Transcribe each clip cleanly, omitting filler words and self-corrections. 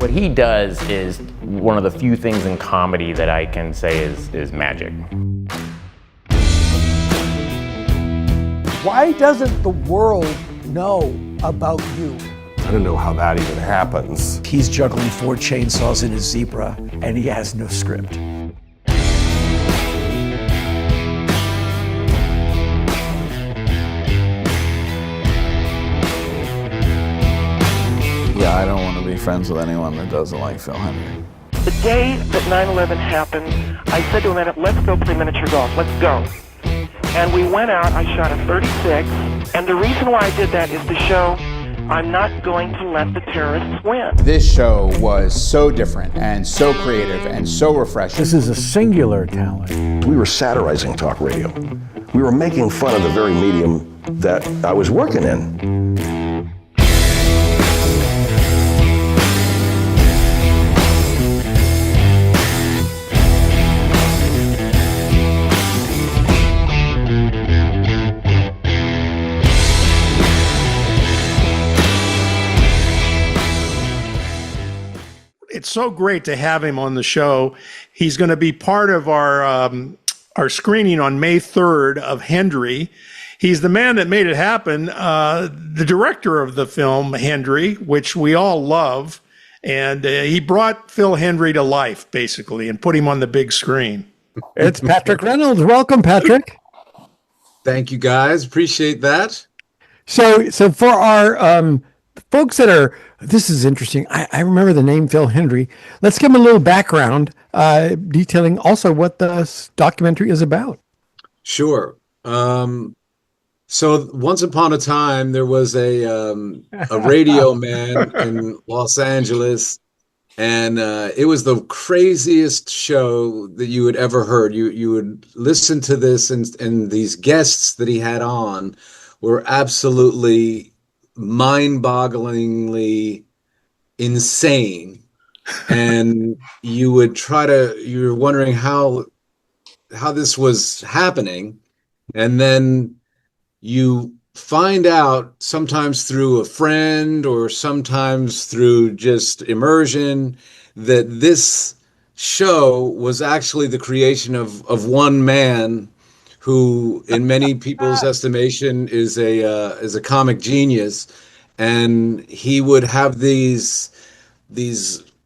What he does is one of the few things in comedy that I can say is magic. Why doesn't the world know about you? I don't know how that even happens. He's juggling 4 chainsaws in his Zebra, and he has no script. Yeah, I don't want to be friends with anyone that doesn't like Phil Hendrie. The day that 9/11 happened, I said to him, let's go play miniature golf, let's go. And we went out, I shot a 36, and the reason why I did that is to show I'm not going to let the terrorists win. This show was so different and so creative and so refreshing. This is a singular talent. We were satirizing talk radio. We were making fun of the very medium that I was working in. It's so great to have him on the show. He's going to be part of our screening on May 3rd of Hendrie. He's the man that made it happen, the director of the film Hendrie, which we all love. And he brought Phil Hendrie to life, basically, and put him on the big screen. It's Patrick Reynolds. Welcome, Patrick. Thank you, guys. Appreciate that. So for our folks that are, this is interesting. I remember the name Phil Hendrie. Let's give him a little background, detailing also what the documentary is about. Sure. So once upon a time, there was a radio man in Los Angeles, and it was the craziest show that you had ever heard. You would listen to this, and these guests that he had on were absolutely mind-bogglingly insane, and you were wondering how this was happening, and then you find out, sometimes through a friend or sometimes through just immersion, that this show was actually the creation of one man who, in many people's estimation, is a comic genius, and he would have these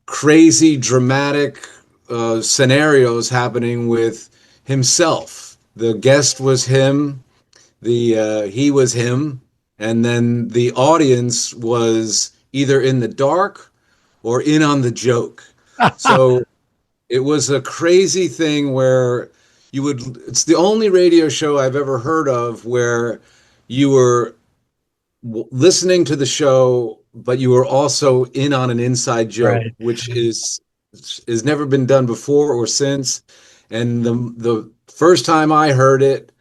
crazy, dramatic scenarios happening with himself. The guest was him, he was him, and then the audience was either in the dark or in on the joke. So it was a crazy thing where it's the only radio show I've ever heard of where you were listening to the show, but you were also in on an inside joke, right, which is never been done before or since. And the first time I heard it,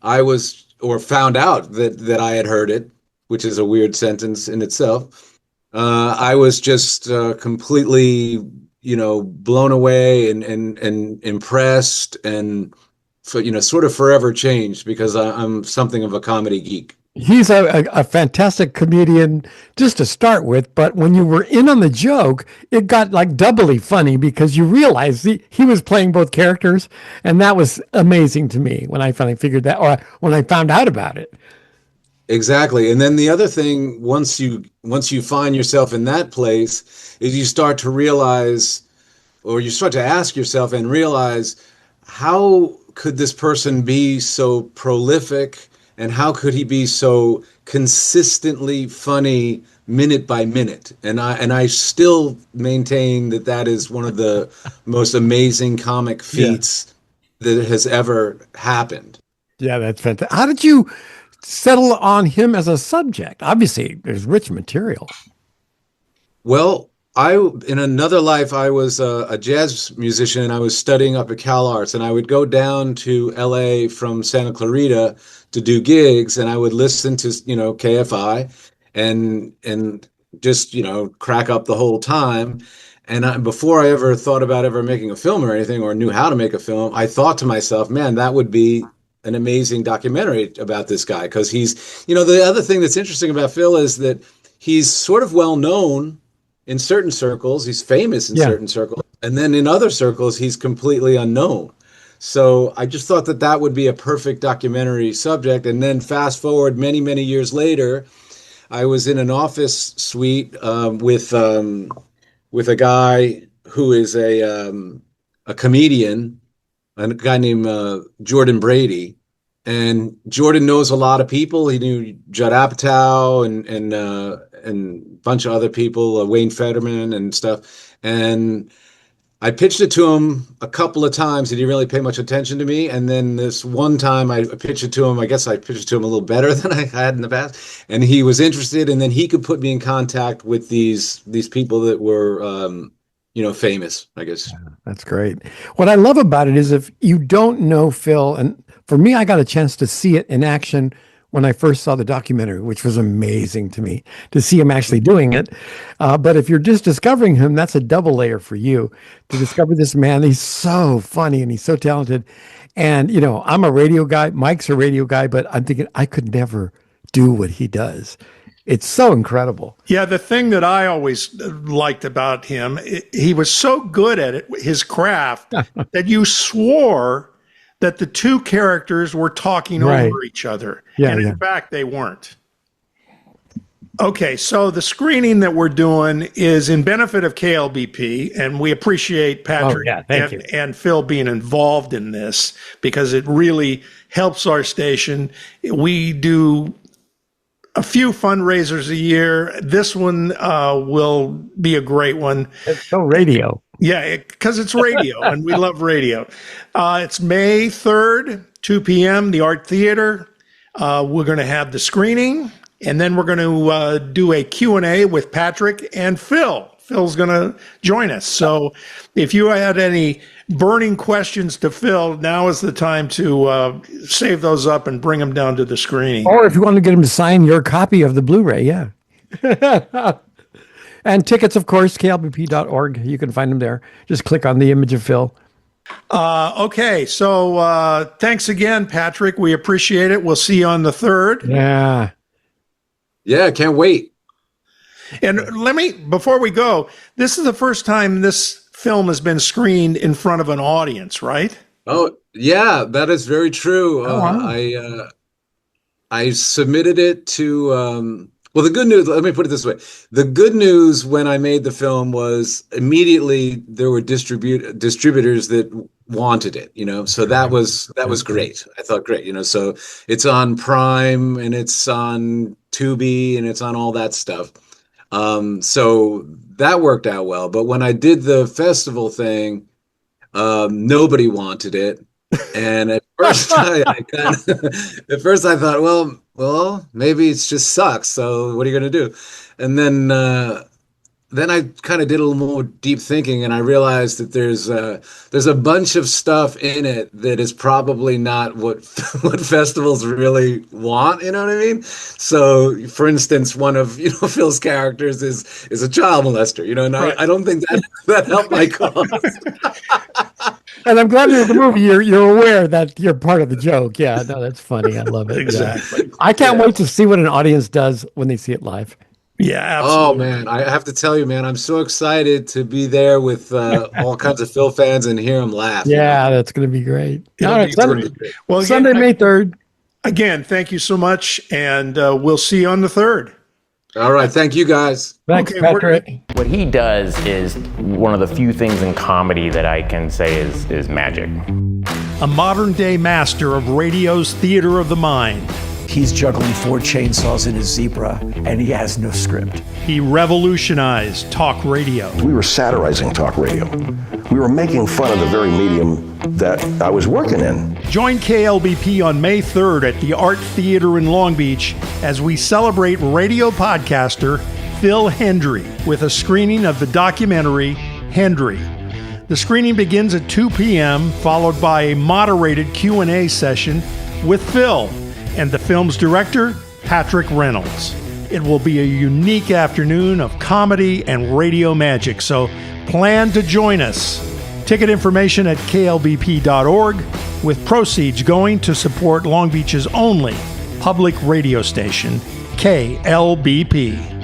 found out that I had heard it, which is a weird sentence in itself. I was just completely, blown away and impressed, and sort of forever changed, because I'm something of a comedy geek. He's a fantastic comedian just to start with, but when you were in on the joke, it got like doubly funny because you realized he was playing both characters, and that was amazing to me when I finally figured that, or when I found out about it. Exactly. And then the other thing, once you find yourself in that place, is you start to realize, or you start to ask yourself and realize, how could this person be so prolific, and how could he be so consistently funny minute by minute? And I still maintain that is one of the most amazing comic feats that has ever happened. Yeah, that's fantastic. How did you settle on him as a subject? Obviously, there's rich material. Well, in another life, I was a jazz musician, and I was studying up at Cal Arts, and I would go down to LA from Santa Clarita to do gigs, and I would listen to, KFI and just, crack up the whole time. And before I ever thought about ever making a film or anything, or knew how to make a film, I thought to myself, man, that would be an amazing documentary about this guy. Because he's, the other thing that's interesting about Phil is that he's sort of well known in certain circles. He's famous in Yeah. certain circles. And then in other circles, he's completely unknown. So I just thought that that would be a perfect documentary subject. And then fast forward many, many years later, I was in an office suite with a guy who is a comedian, a guy named Jordan Brady. And Jordan knows a lot of people. He knew Judd Apatow and a bunch of other people, Wayne Fetterman and stuff. And I pitched it to him a couple of times. He didn't really pay much attention to me. And then this one time I pitched it to him. I guess I pitched it to him a little better than I had in the past. And he was interested. And then he could put me in contact with these people that were, famous, I guess. That's great. What I love about it is if you don't know Phil, and for me, I got a chance to see it in action when I first saw the documentary, which was amazing to me to see him actually doing it. But if you're just discovering him, that's a double layer for you to discover this man. He's so funny and he's so talented. And, I'm a radio guy. Mike's a radio guy, but I'm thinking I could never do what he does. It's so incredible. Yeah, the thing that I always liked about him, he was so good at it, his craft, that you swore that the two characters were talking over each other. Yeah, and in fact, they weren't. Okay, so the screening that we're doing is in benefit of KLBP, and we appreciate Patrick thank you. and Phil being involved in this because it really helps our station. We do a few fundraisers a year. This one will be a great one. It's so radio. Yeah, because it's radio, and we love radio. It's May 3rd, 2 p.m., the Art Theater. We're going to have the screening, and then we're going to do a Q&A with Patrick and Phil. Phil's going to join us. So if you had any burning questions to Phil, now is the time to save those up and bring them down to the screening. Or if you want to get him to sign your copy of the Blu-ray, yeah. And tickets, of course, klbp.org. You can find them there. Just click on the image of Phil. Okay, so thanks again, Patrick. We appreciate it. We'll see you on the 3rd. Yeah. Yeah, can't wait. And before we go, this is the first time this film has been screened in front of an audience, right? Oh, yeah, that is very true. Wow. I submitted it to, well, the good news, let me put it this way. The good news when I made the film was immediately there were distributors that wanted it, so that was great. I thought great, so it's on Prime and it's on Tubi and it's on all that stuff. So that worked out well. But when I did the festival thing, nobody wanted it. And at first I thought, well, maybe it just sucks. So what are you going to do? And then I kind of did a little more deep thinking, and I realized that there's a bunch of stuff in it that is probably not what festivals really want. You know what I mean? So, for instance, one of Phil's characters is a child molester. And right. I don't think that helped my cause. And I'm glad in the movie you're aware that you're part of the joke. Yeah, no, that's funny. I love it. Exactly. Yeah. I can't wait to see what an audience does when they see it live. Yeah, absolutely. Oh, man, I have to tell you, man, I'm so excited to be there with all kinds of Phil fans and hear them laugh. Yeah, that's going to be great. All right, Sunday, May 3rd. Again, thank you so much, and we'll see you on the 3rd. All right, thank you, guys. Thanks, Patrick. What he does is one of the few things in comedy that I can say is magic. A modern-day master of radio's theater of the mind. He's juggling 4 chainsaws in his Zebra, and he has no script. He revolutionized talk radio. We were satirizing talk radio. We were making fun of the very medium that I was working in. Join KLBP on May 3rd at the Art Theater in Long Beach as we celebrate radio podcaster Phil Hendrie with a screening of the documentary Hendrie. The screening begins at 2 p.m., followed by a moderated Q&A session with Phil and the film's director, Patrick Reynolds. It will be a unique afternoon of comedy and radio magic, so plan to join us. Ticket information at klbp.org, with proceeds going to support Long Beach's only public radio station, KLBP.